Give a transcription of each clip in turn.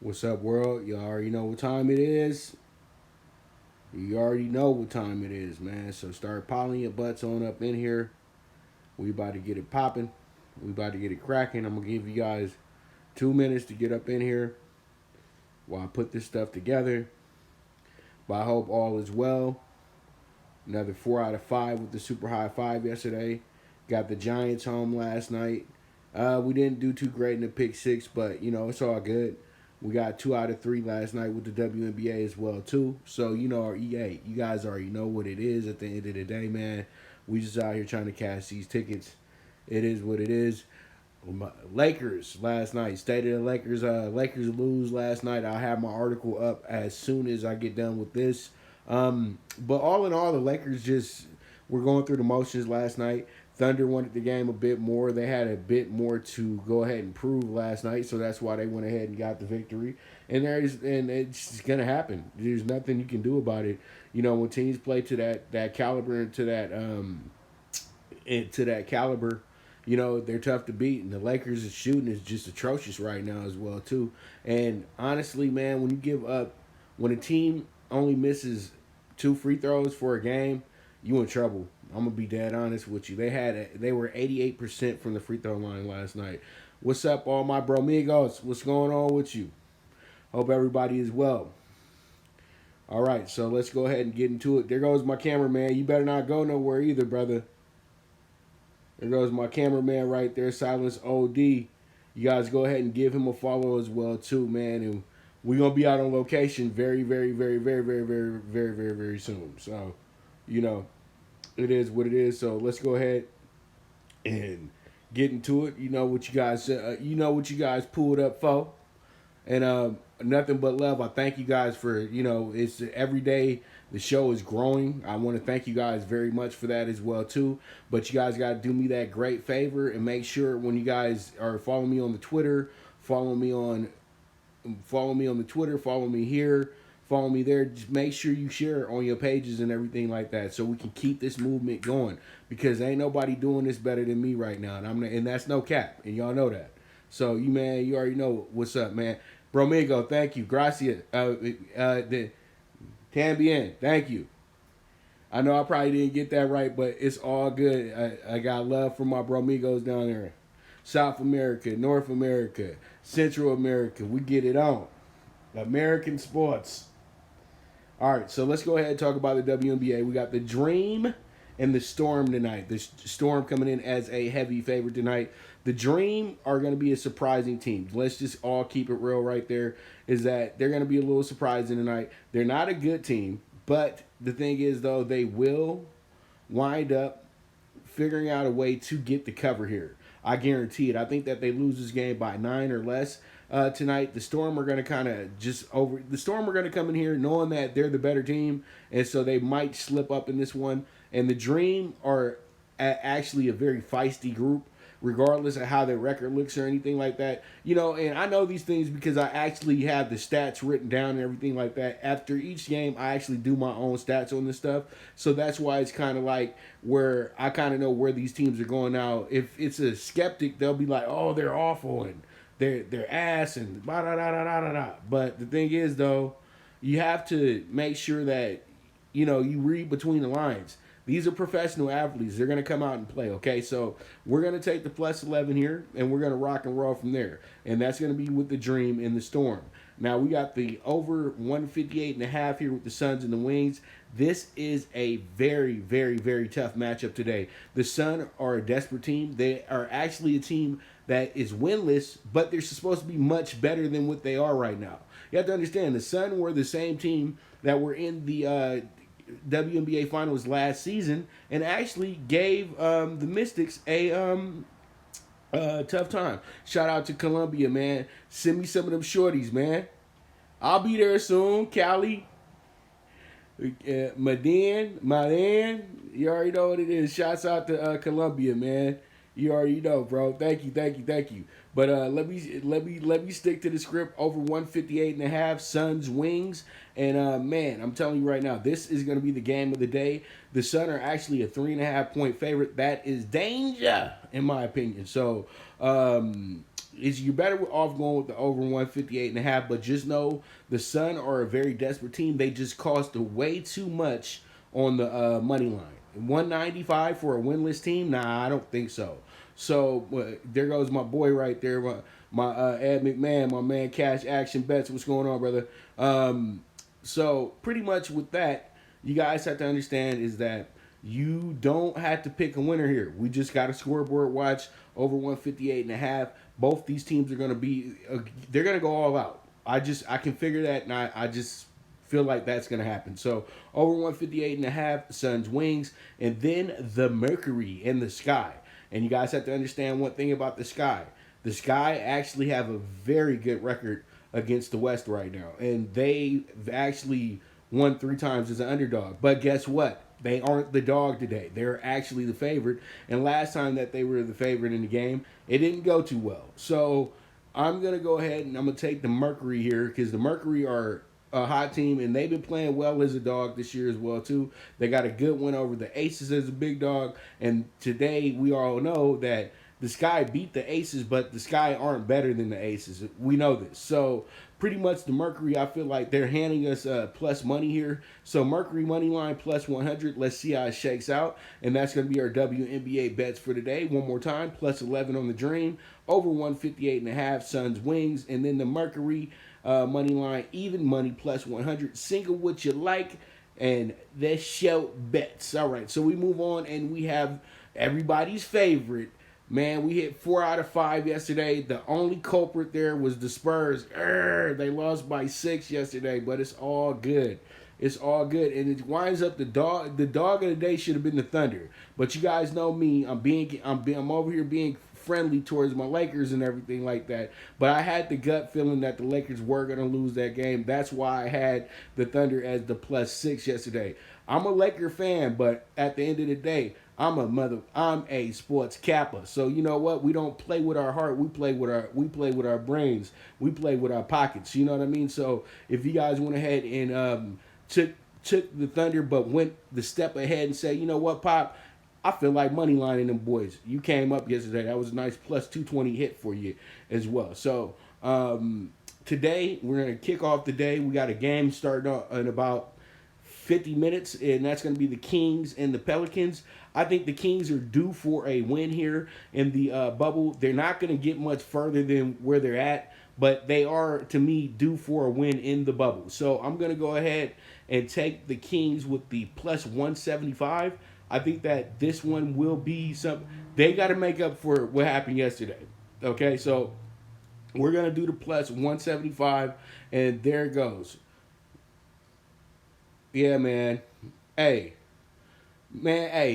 What's up, world? You already know what time it is. You already know what time it is, man. So start piling your butts on up in here. We about to get it popping. We about to get it cracking. I'm gonna give you guys 2 minutes to get up in here while I put this stuff together. But I hope all is well. Another 4 out of 5 with the super high five yesterday. Got the Giants home last night. We didn't do too great in the pick six, but it's all good. We got 2 out of 3 last night with the WNBA as well too. So our EA, you guys already know what it is. At the end of the day, man, we just out here trying to cash these tickets. It is what it is. Lakers last night. State of the Lakers. Lakers lose last night. I'll have my article up as soon as I get done with this. But all in all, the Lakers just were going through the motions last night. Thunder wanted the game a bit more. They had a bit more to go ahead and prove last night, so that's why they went ahead and got the victory. And it's gonna happen. There's nothing you can do about it. When teams play to that caliber and to that caliber, they're tough to beat. And the Lakers' shooting is just atrocious right now as well too. And honestly, man, when a team only misses 2 free throws for a game, you in trouble. I'm gonna be dead honest with you. They were 88% from the free throw line last night. What's up, all my bromigos? What's going on with you? Hope everybody is well. All right, so let's go ahead and get into it. There goes my cameraman. You better not go nowhere either, brother. There goes my cameraman right there, Silence OD. You guys go ahead and give him a follow as well too, man. And we're gonna be out on location very, very, very, very, very, very, very, very, very soon. So, you know, it is what it is. So let's go ahead and get into it. You know what you guys pulled up for, and nothing but love. I thank you guys for it's every day the show is growing. I want to thank you guys very much for that as well too. But you guys got to do me that great favor and make sure when you guys are following me on the Twitter, follow me on the Twitter, follow me here, follow me there. Just make sure you share on your pages and everything like that, so we can keep this movement going. Because ain't nobody doing this better than me right now, and that's no cap, and y'all know that. So you already know what's up, man. Bromigo, thank you. Gracias. Tambien, thank you. I know I probably didn't get that right, but it's all good. I got love for my bromigos down there. South America, North America, Central America. We get it on. American sports. All right, so let's go ahead and talk about the WNBA. We got the Dream and the Storm tonight. The Storm coming in as a heavy favorite tonight. The Dream are going to be a surprising team. Let's just all keep it real right there, is that they're going to be a little surprising tonight. They're not a good team, but the thing is, though, they will wind up figuring out a way to get the cover here. I guarantee it. I think that they lose this game by 9 or less tonight. The Storm are going to The Storm are going to come in here knowing that they're the better team, and so they might slip up in this one. And the Dream are actually a very feisty group, regardless of how their record looks or anything like that. And I know these things because I actually have the stats written down and everything like that. After each game, I actually do my own stats on this stuff. So that's why it's kind of like where I kind of know where these teams are going now. If it's a skeptic, they'll be like, oh, they're awful and they're ass and blah, da, da, da, da, da, da. But the thing is, though, you have to make sure that, you read between the lines. These are professional athletes. They're going to come out and play, okay? So we're going to take the plus 11 here, and we're going to rock and roll from there. And that's going to be with the Dream and the Storm. Now, we got the over 158.5 here with the Suns and the Wings. This is a very, very, very tough matchup today. The Sun are a desperate team. They are actually a team that is winless, but they're supposed to be much better than what they are right now. You have to understand, the Sun were the same team that were in the WNBA Finals last season and actually gave the Mystics a tough time. Shout out to Columbia, man. Send me some of them shorties, man. I'll be there soon. Cali, Madan, you already know what it is. Shouts out to Columbia, man. You already know, bro. Thank you. But let me stick to the script. Over 158.5 Suns Wings. And man, I'm telling you right now, this is going to be the game of the day. The Sun are actually a 3.5 point favorite. That is danger, in my opinion. So is you're better off going with the over 158.5. But just know the Sun are a very desperate team. They just cost way too much on the money line. 195 for a winless team? Nah, I don't think so. So there goes my boy right there, my Ed McMahon, my man Cash Action Bets. What's going on, brother? So pretty much with that, you guys have to understand is that you don't have to pick a winner here. We just got a scoreboard watch over 158.5. Both these teams are going to be, they're going to go all out. I can figure that, and I just feel like that's going to happen. So over 158.5, Suns wings, and then the Mercury in the sky. And you guys have to understand one thing about the sky. The Sky actually have a very good record against the West right now, and they've actually won 3 times as an underdog. But guess what? They aren't the dog today. They're actually the favorite. And last time that they were the favorite in the game, it didn't go too well. So I'm going to go ahead and I'm going to take the Mercury here because the Mercury are a hot team, and they've been playing well as a dog this year as well, too. They got a good win over the Aces as a big dog. And today we all know that the Sky beat the Aces, but the Sky aren't better than the Aces. We know this. So pretty much the Mercury, I feel like they're handing us plus money here. So Mercury money line plus 100. Let's see how it shakes out. And that's going to be our WNBA bets for today. One more time, plus 11 on the Dream. Over 158.5, Suns wings. And then the Mercury money line, even money plus 100. Single what you like. And let's show bets. All right, so we move on, and we have everybody's favorite. Man, we hit 4 out of 5 yesterday. The only culprit there was the Spurs. They lost by 6 yesterday, but it's all good. It's all good, and it winds up the dog. The dog of the day should have been the Thunder, but you guys know me. I'm over here being friendly towards my Lakers and everything like that. But I had the gut feeling that the Lakers were gonna lose that game. That's why I had the Thunder as the plus 6 yesterday. I'm a Laker fan, but at the end of the day, I'm a sports kappa. So you know what? We don't play with our heart. We play with our brains. We play with our pockets. You know what I mean? So if you guys went ahead and took the Thunder, but went the step ahead and said, you know what, Pop, I feel like money lining them boys. You came up yesterday. That was a nice plus 220 hit for you as well. So today we're gonna kick off the day. We got a game starting in about 50 minutes, and that's going to be the Kings and the Pelicans. I think the Kings are due for a win here in the bubble. They're not going to get much further than where they're at, but they are, to me, due for a win in the bubble. So I'm going to go ahead and take the Kings with the plus 175. I think that this one will be some. They got to make up for what happened yesterday. Okay, so we're going to do the plus 175, and there it goes. Yeah, man. Hey,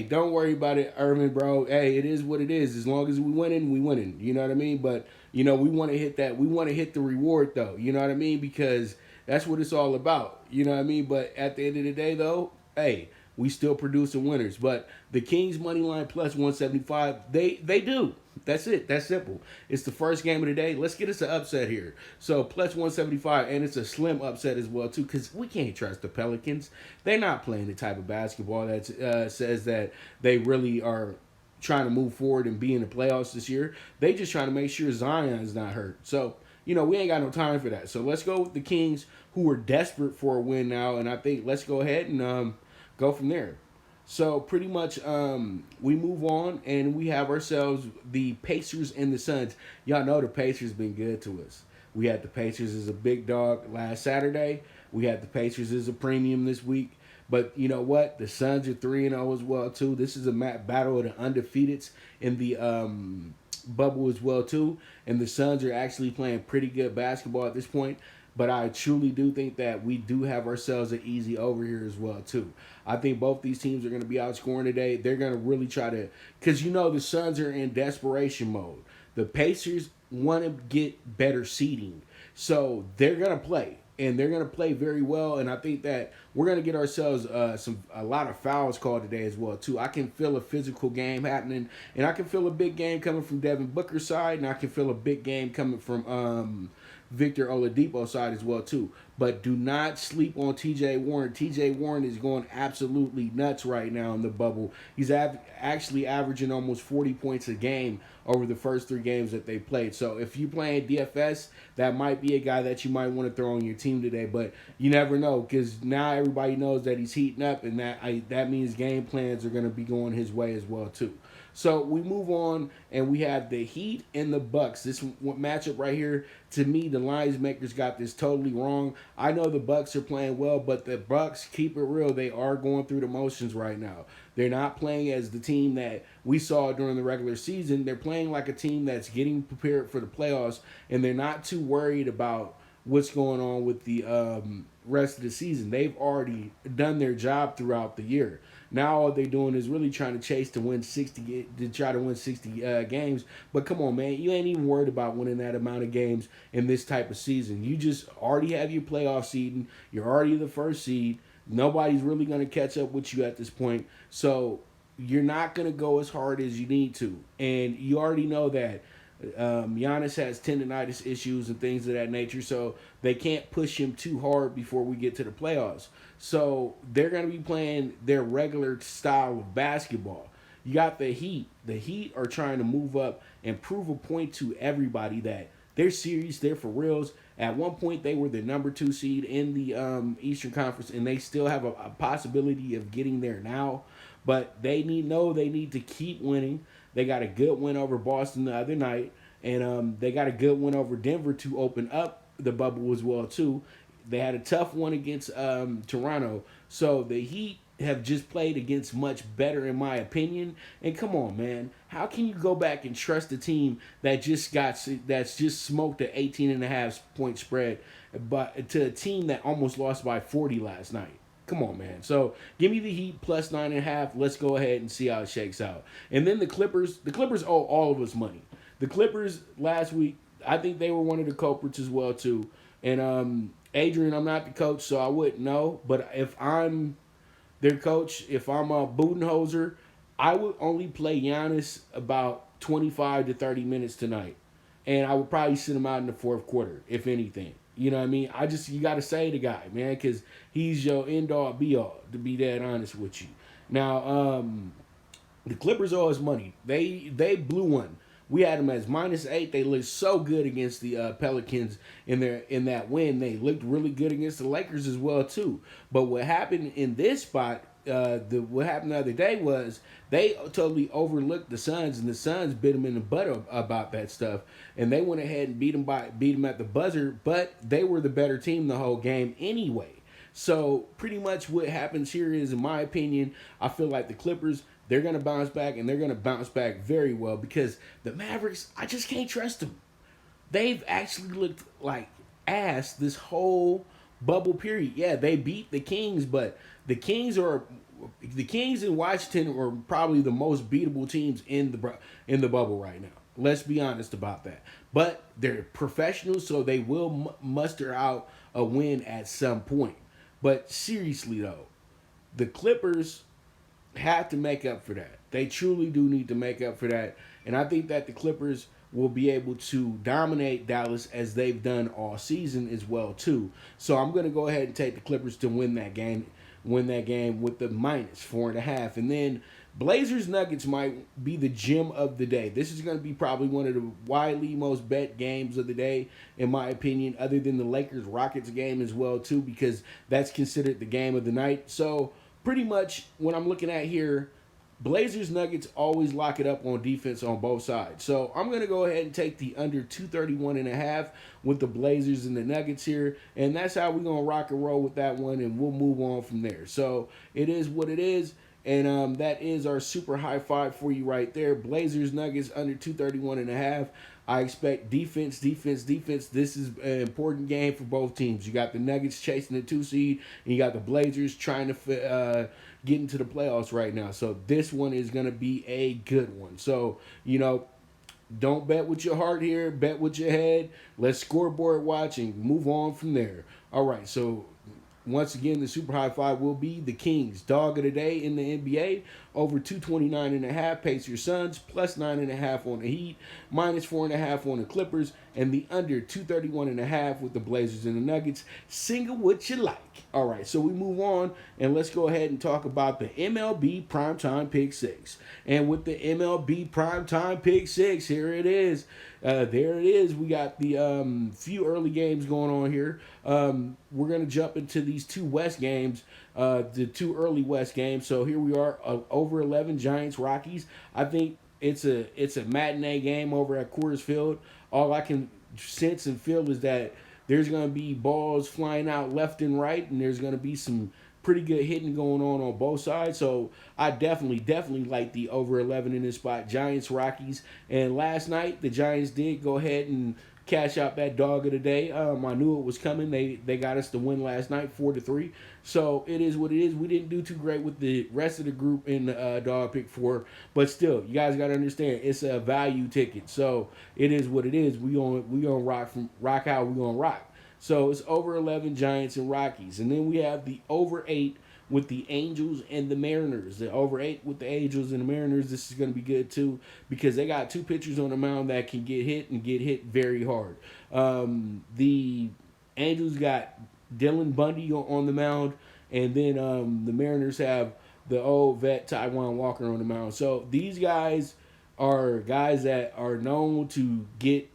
don't worry about it, Irvin, bro. Hey, it is what it is. As long as we winning, we winning. You know what I mean? But, you know, we want to hit that. We want to hit the reward, though. You know what I mean? Because that's what it's all about. You know what I mean? But at the end of the day, though, hey, we still producing winners. But the Kings money line plus 175, they do. That's it. That's simple. It's the first game of the day. Let's get us an upset here. So plus 175, and it's a slim upset as well too, because we can't trust the Pelicans. They're not playing the type of basketball that says that they really are trying to move forward and be in the playoffs this year. They just trying to make sure Zion is not hurt. So, you know, we ain't got no time for that. So let's go with the Kings, who are desperate for a win now, and I think let's go ahead and go from there. So pretty much we move on, and we have ourselves the Pacers and the Suns. Y'all know the Pacers been good to us. We had the Pacers as a big dog last Saturday. We had the Pacers as a premium this week. But you know what? The Suns are 3-0 as well, too. This is a battle of the undefeateds in the bubble as well, too. And the Suns are actually playing pretty good basketball at this point. But I truly do think that we do have ourselves an easy over here as well, too. I think both these teams are going to be outscoring today. They're going to really try to, because you know the Suns are in desperation mode. The Pacers want to get better seeding. So they're going to play, and they're going to play very well. And I think that we're going to get ourselves a lot of fouls called today as well, too. I can feel a physical game happening, and I can feel a big game coming from Devin Booker's side, and I can feel a big game coming from Victor Oladipo's side as well, too. But do not sleep on TJ Warren. TJ Warren is going absolutely nuts right now in the bubble. He's actually averaging almost 40 points a game over the first 3 games that they played. So if you're playing DFS, that might be a guy that you might want to throw on your team today. But you never know, because now everybody knows that he's heating up, and that means game plans are going to be going his way as well too. So we move on, and we have the Heat and the Bucks. This matchup right here, to me, the lines makers got this totally wrong. I know the Bucks are playing well, but the Bucks, keep it real, they are going through the motions right now. They're not playing as the team that we saw during the regular season. They're playing like a team that's getting prepared for the playoffs, and they're not too worried about what's going on with the rest of the season. They've already done their job throughout the year. Now all they're doing is really trying to chase to win 60, to try to win 60 games. But come on, man, you ain't even worried about winning that amount of games in this type of season. You just already have your playoff seeding. You're already the first seed. Nobody's really going to catch up with you at this point. So you're not going to go as hard as you need to. And you already know that Giannis has tendonitis issues and things of that nature, so they can't push him too hard before we get to the playoffs. So they're going to be playing their regular style of basketball. You got the Heat. The Heat are trying to move up and prove a point to everybody that they're serious, they're for reals. At one point, they were the number 2 seed in the Eastern Conference, and they still have a possibility of getting there now. But they need to keep winning. They got a good win over Boston the other night, and they got a good win over Denver to open up the bubble as well too. They had a tough one against Toronto. So the Heat have just played against much better, in my opinion. And come on, man, how can you go back and trust a team that's just smoked an 18.5 point spread, but to a team that almost lost by 40 last night? Come on, man. So give me the Heat plus 9.5. Let's go ahead and see how it shakes out. And then the Clippers. The Clippers owe all of us money. The Clippers last week, I think they were one of the culprits as well too. And Adrian, I'm not the coach, so I wouldn't know. But if I'm their coach, if I'm a Budenholzer, I would only play Giannis about 25 to 30 minutes tonight. And I would probably sit him out in the fourth quarter, if anything. You know what I mean? You got to say the guy, man, because he's your end-all, be-all, to be that honest with you. Now, the Clippers owe us money. They blew one. We had them as -8. They looked so good against the Pelicans in that win. They looked really good against the Lakers as well, too. But what happened in this spot, what happened the other day was they totally overlooked the Suns, and the Suns bit them in the butt about that stuff, and they went ahead and beat them at the buzzer. But they were the better team the whole game anyway. So pretty much what happens here is, in my opinion, I feel like the Clippers, they're going to bounce back, and they're going to bounce back very well, because the Mavericks, I just can't trust them. They've actually looked like ass this whole bubble period. Yeah, they beat the Kings, but the Kings in Washington are probably the most beatable teams in the bubble right now. Let's be honest about that. But they're professionals, so they will muster out a win at some point. But seriously though, the Clippers have to make up for that. They truly do need to make up for that. And I think that the Clippers will be able to dominate Dallas as they've done all season as well too. So I'm going to go ahead and take the Clippers to win that game with the -4.5. And then Blazers Nuggets might be the gem of the day. This is going to be probably one of the widely most bet games of the day, in my opinion, other than the Lakers Rockets game as well too, because that's considered the game of the night. So pretty much what I'm looking at here, Blazers Nuggets always lock it up on defense on both sides. So I'm going to go ahead and take the under 231.5 with the Blazers and the Nuggets here. And that's how we're going to rock and roll with that one, and we'll move on from there. So it is what it is. And that is our super high five for you right there. Blazers Nuggets under 231.5. I expect defense. This is an important game for both teams. You got the Nuggets chasing the 2 seed, and you got the Blazers trying to get into the playoffs right now. So this one is going to be a good one. So, don't bet with your heart here. Bet with your head. Let's scoreboard watch and move on from there. All right, so once again, the super high five will be the Kings, dog of the day in the NBA, over 229.5. Pacers Suns plus 9.5 on the Heat, minus 4.5 on the Clippers, and the under 231.5 with the Blazers and the Nuggets. Single what you like. All right, so we move on and let's go ahead and talk about the MLB Primetime Pick 6. And with the MLB Primetime Pick 6, here it is. There it is. We got the few early games going on here. We're going to jump into these two West games, the two early West games. So here we are, over 11 Giants Rockies. I think it's a matinee game over at Coors Field. All I can sense and feel is that there's going to be balls flying out left and right, and there's going to be some pretty good hitting going on both sides. So I definitely like the over 11 in this spot. Giants, Rockies. And last night, the Giants did go ahead and cash out that dog of the day. I knew it was coming. They got us the win last night, 4-3. So it is what it is. We didn't do too great with the rest of the group in the dog pick 4. But still, you guys got to understand, it's a value ticket. So it is what it is. We gonna rock how we gonna rock. So it's over 11 Giants and Rockies. And then we have the over 8 with the Angels and the Mariners. The over 8 with the Angels and the Mariners. This is going to be good too because they got two pitchers on the mound that can get hit and get hit very hard. The Angels got Dylan Bundy on the mound, and then the Mariners have the old vet Taijuan Walker on the mound. So these guys are guys that are known to get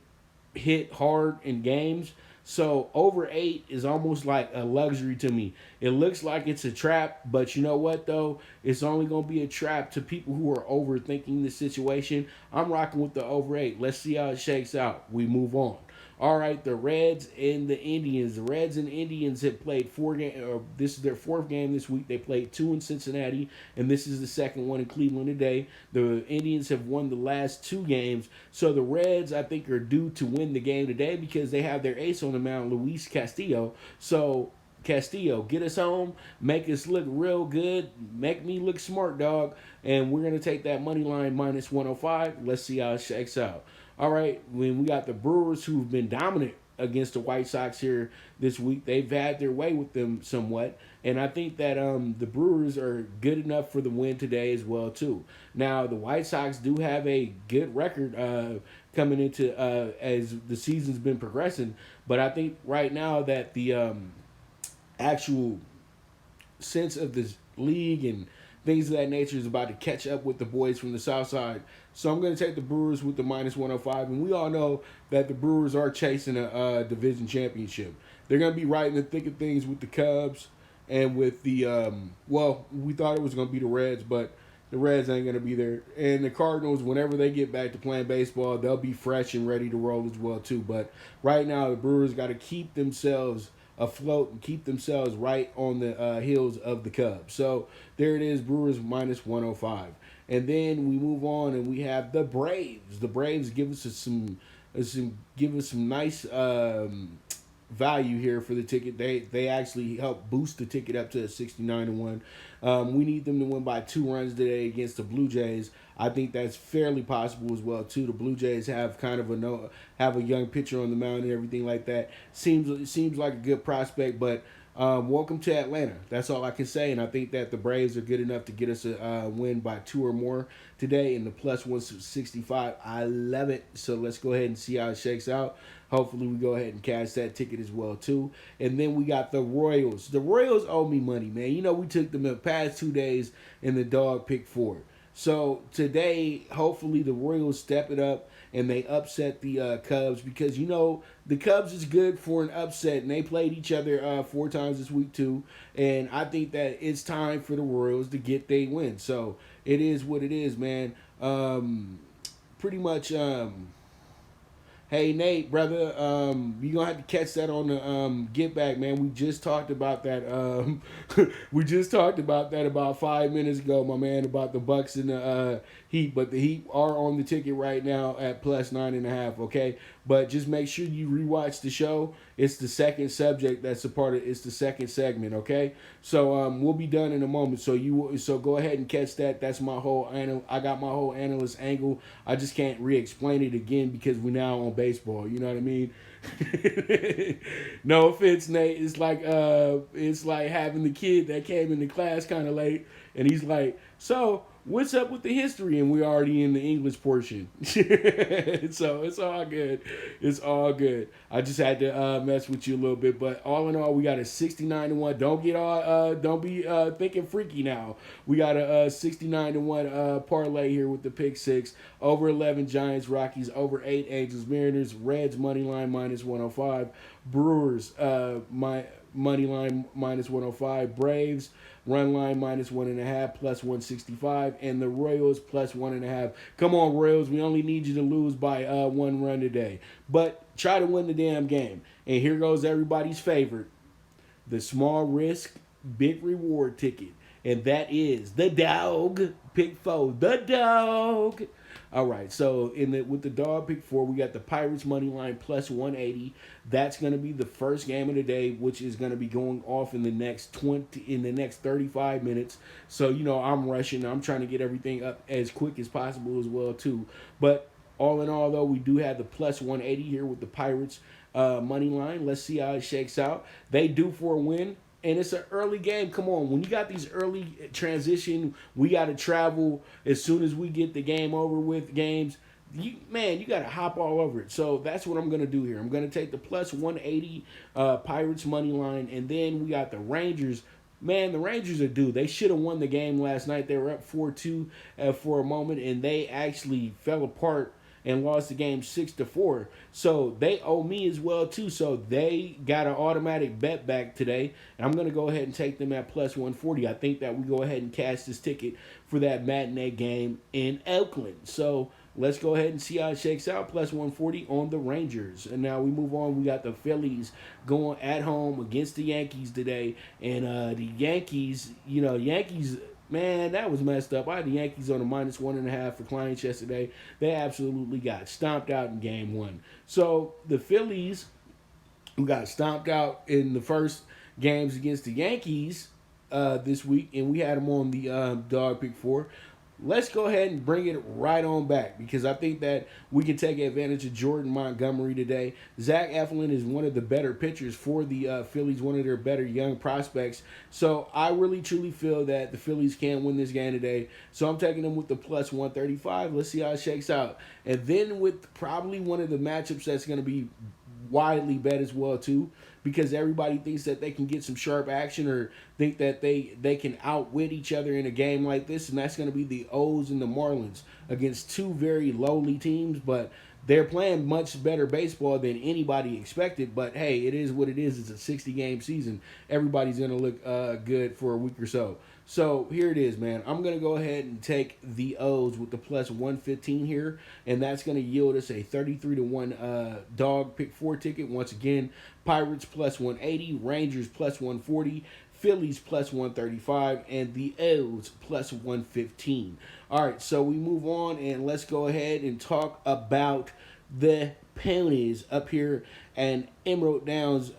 hit hard in games. So over 8 is almost like a luxury to me. It looks like it's a trap, but you know what though? It's only going to be a trap to people who are overthinking the situation. I'm rocking with the over 8. Let's see how it shakes out. We move on. All right, the Reds and the Indians. The Reds and Indians have played 4 games. This is their 4th game this week. They played 2 in Cincinnati, and this is the 2nd one in Cleveland today. The Indians have won the last 2 games. So the Reds, I think, are due to win the game today because they have their ace on the mound, Luis Castillo. So Castillo, get us home, make us look real good, make me look smart, dog. And we're going to take that money line minus 105. Let's see how it shakes out. All right, when we got the Brewers who've been dominant against the White Sox here this week, they've had their way with them somewhat, and I think that the Brewers are good enough for the win today as well too. Now the White Sox do have a good record coming into as the season's been progressing, but I think right now that the actual sense of the league and things of that nature is about to catch up with the boys from the South Side. So I'm going to take the Brewers with the minus 105. And we all know that the Brewers are chasing a division championship. They're going to be right in the thick of things with the Cubs and with the, we thought it was going to be the Reds, but the Reds ain't going to be there. And the Cardinals, whenever they get back to playing baseball, they'll be fresh and ready to roll as well too. But right now, the Brewers got to keep themselves afloat and keep themselves right on the heels of the Cubs. So there it is, Brewers minus 105. And then we move on and we have the Braves. The Braves give us some nice value here for the ticket. They actually help boost the ticket up to 69-1. We need them to win by 2 runs today against the Blue Jays. I think that's fairly possible as well too. The Blue Jays have kind of a young pitcher on the mound and everything like that. Seems like a good prospect, but welcome to Atlanta. That's all I can say, and I think that the Braves are good enough to get us a win by 2 or more today in the plus 165. I love it. So let's go ahead and see how it shakes out. Hopefully we go ahead and cash that ticket as well too. And then we got the Royals. The Royals owe me money, man. You know, we took them the past 2 days in the dog pick 4. So today, hopefully the Royals step it up and they upset the Cubs because, you know, the Cubs is good for an upset, and they played each other 4 times this week too. And I think that it's time for the Royals to get their win. So it is what it is, man. Pretty much... Hey Nate, brother, you gonna have to catch that on the get back, man. We just talked about that. We just talked about that about 5 minutes ago, my man, about the Bucks and the Heat. But the Heat are on the ticket right now at plus 9.5. Okay, but just make sure you rewatch the show. It's the second subject that's a part of. It's the second segment. Okay, so we'll be done in a moment. So go ahead and catch that. That's my whole. I got my whole analyst angle. I just can't re-explain it again because we're now on baseball. You know what I mean? No offense, Nate. It's like having the kid that came into class kind of late, and he's like, "So, what's up with the history? And we're already in the English portion. So it's all good. It's all good. I just had to mess with you a little bit. But all in all, we got a 69-1. Don't be thinking freaky now. We got a 69-1 parlay here with the pick six. Over 11 Giants, Rockies, over 8 Angels, Mariners, Reds money line minus 105, Brewers money line minus 105, Braves run line minus 1.5 plus 165, and the Royals plus 1.5. Come on, Royals, we only need you to lose by 1 run today, but try to win the damn game. And here goes everybody's favorite, the small risk, big reward ticket, and that is the dog pick 4. The dog. All right, so with the dog pick 4, we got the Pirates money line plus 180. That's going to be the first game of the day, which is going to be going off in the next 35 minutes. So I'm rushing. I'm trying to get everything up as quick as possible as well too. But all in all, though, we do have the plus 180 here with the Pirates money line. Let's see how it shakes out. They due for a win. And it's an early game. Come on. When you got these early transition, we got to travel as soon as we get the game over with games. You got to hop all over it. So that's what I'm going to do here. I'm going to take the plus 180 Pirates money line. And then we got the Rangers. Man, the Rangers are due. They should have won the game last night. They were up 4-2 for a moment, and they actually fell apart and lost the game 6-4. So they owe me as well too. So they got an automatic bet back today. And I'm going to go ahead and take them at plus 140. I think that we go ahead and cash this ticket for that matinee game in Oakland. So let's go ahead and see how it shakes out. Plus 140 on the Rangers. And now we move on. We got the Phillies going at home against the Yankees today. And the Yankees, Yankees... Man, that was messed up. I had the Yankees on a minus 1.5 for clients yesterday. They absolutely got stomped out in game 1. So the Phillies, who got stomped out in the first games against the Yankees this week, and we had them on the dog pick 4. Let's go ahead and bring it right on back because I think that we can take advantage of Jordan Montgomery today. Zach Eflin is one of the better pitchers for the Phillies, one of their better young prospects. So I really, truly feel that the Phillies can win this game today. So I'm taking them with the plus 135. Let's see how it shakes out. And then with probably one of the matchups that's going to be widely bet as well too, because everybody thinks that they can get some sharp action or think that they can outwit each other in a game like this, and that's going to be the O's and the Marlins against two very lowly teams, but they're playing much better baseball than anybody expected. But hey, it is what it is. It's a 60-game season. Everybody's going to look good for a week or so. So here it is, man. I'm going to go ahead and take the O's with the plus 115 here, and that's going to yield us a 33-1 dog pick 4 ticket. Once again, Pirates plus 180, Rangers plus 140, Phillies plus 135, and the O's plus 115. All right, so we move on, and let's go ahead and talk about the ponies up here and Emerald Downs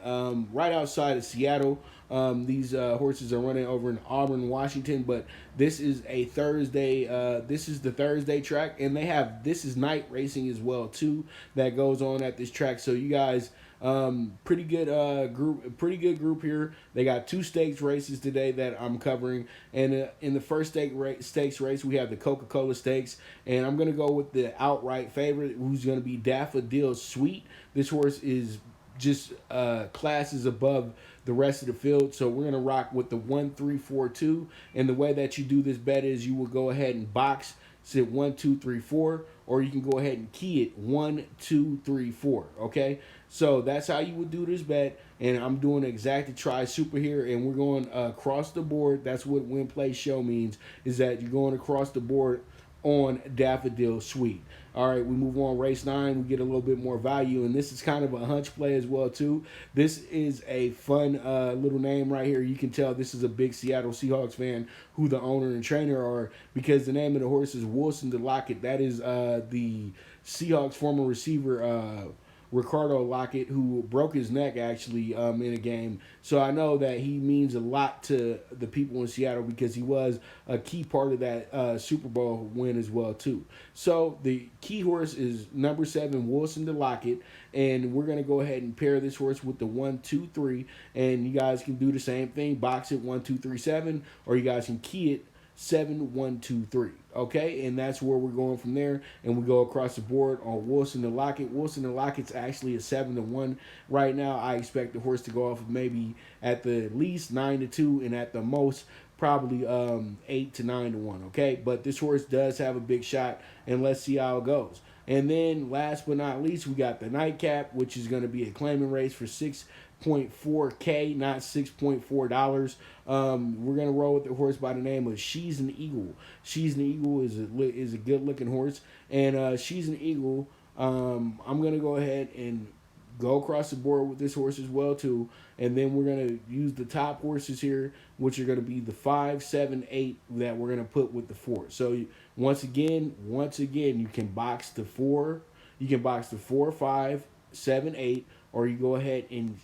right outside of Seattle. These horses are running over in Auburn, Washington, but this is a Thursday. This is the Thursday track, and this is night racing as well too that goes on at this track. So you guys, pretty good group here. They got 2 stakes races today that I'm covering, and in the first stakes race we have the Coca-Cola Stakes, and I'm gonna go with the outright favorite, who's gonna be Daffodil Sweet. This horse is just classes above the rest of the field, so we're gonna rock with the 1-3-4-2. And the way that you do this bet is you will go ahead and box sit 1, 2, 3, 4, or you can go ahead and key it 1, 2, 3, 4. Okay, so that's how you would do this bet. And I'm doing exactly try super here, and we're going across the board. That's what win play show means, is that you're going across the board on Daffodil Sweet. All right, we move on. Race 9, we get a little bit more value, and this is kind of a hunch play as well too. This is a fun little name right here. You can tell this is a big Seattle Seahawks fan who the owner and trainer are, because the name of the horse is Wilson DeLockett. That is the Seahawks former receiver Ricardo Lockett, who broke his neck actually in a game. So I know that he means a lot to the people in Seattle because he was a key part of that Super Bowl win as well too. So the key horse is number 7, Wilson DeLockett, and we're gonna go ahead and pair this horse with the 1, 2, 3, and you guys can do the same thing. Box it 1, 2, 3, 7, or you guys can key it 7123. Okay, and that's where we're going from there. And we go across the board on Wilson and Lockett. Wilson and Lockett's actually a 7-1 right now. I expect the horse to go off of maybe at the least 9-2, and at the most probably 8 to 9 to 1. Okay, but this horse does have a big shot, and let's see how it goes. And then last but not least, we got the nightcap, which is going to be a claiming race for 6.4K, not $6.4. We're gonna roll with the horse by the name of She's an Eagle. She's an Eagle is a good looking horse, and She's an Eagle. I'm gonna go ahead and go across the board with this horse as well too, and then we're gonna use the top horses here, which are gonna be the 5, 7, 8 that we're gonna put with the 4. So once again, you can box the 4, you can box the 4, 5, 7, 8, or you go ahead and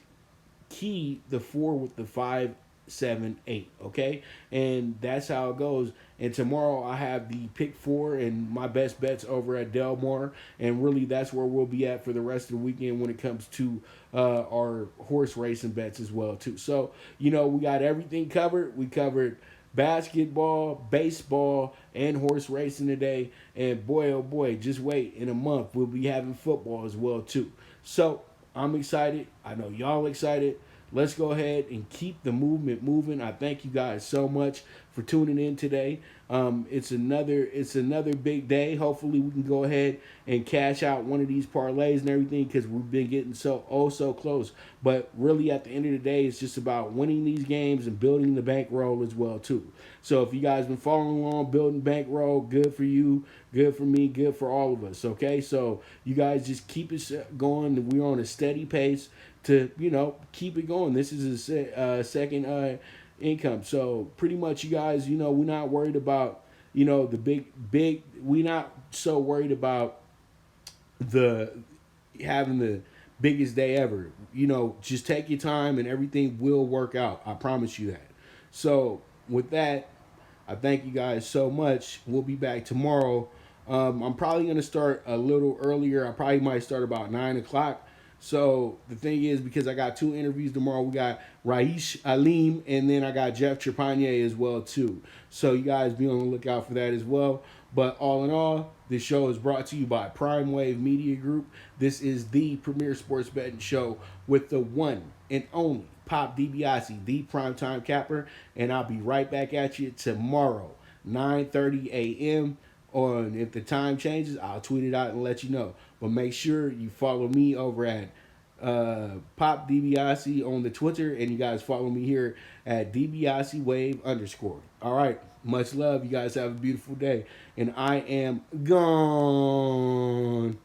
key the 4 with the 5, 7, 8. Okay, and that's how it goes. And tomorrow I have the pick 4 and my best bets over at Del Mar, and really that's where we'll be at for the rest of the weekend when it comes to our horse racing bets as well too. So we got everything covered. We covered basketball, baseball, and horse racing today. And boy, oh boy, just wait. In a month, we'll be having football as well too. So I'm excited. I know y'all excited. Let's go ahead and keep the movement moving. I thank you guys so much for tuning in today. It's another big day. Hopefully we can go ahead and cash out one of these parlays and everything, because we've been getting so close. But really at the end of the day, it's just about winning these games and building the bankroll as well too. So if you guys been following along, building bankroll, good for you, good for me, good for all of us. Okay, so you guys just keep it going. We're on a steady pace to keep it going. This is a second income. So pretty much, you guys, we're not worried about the big. We're not so worried about the having the biggest day ever. Just take your time and everything will work out. I promise you that. So with that, I thank you guys so much. We'll be back tomorrow. I'm probably going to start a little earlier. I probably might start about 9 o'clock. So the thing is, because I got 2 interviews tomorrow, we got Raish Alim, and then I got Jeff Trepanier as well too. So you guys be on the lookout for that as well. But all in all, this show is brought to you by Prime Wave Media Group. This is the premier sports betting show with the one and only Pop DiBiase, the primetime capper. And I'll be right back at you tomorrow, 9:30 a.m. Or if the time changes, I'll tweet it out and let you know. But make sure you follow me over at Pop DiBiase on the Twitter, and you guys follow me here at DiBiase Wave _. All right, much love. You guys have a beautiful day, and I am gone.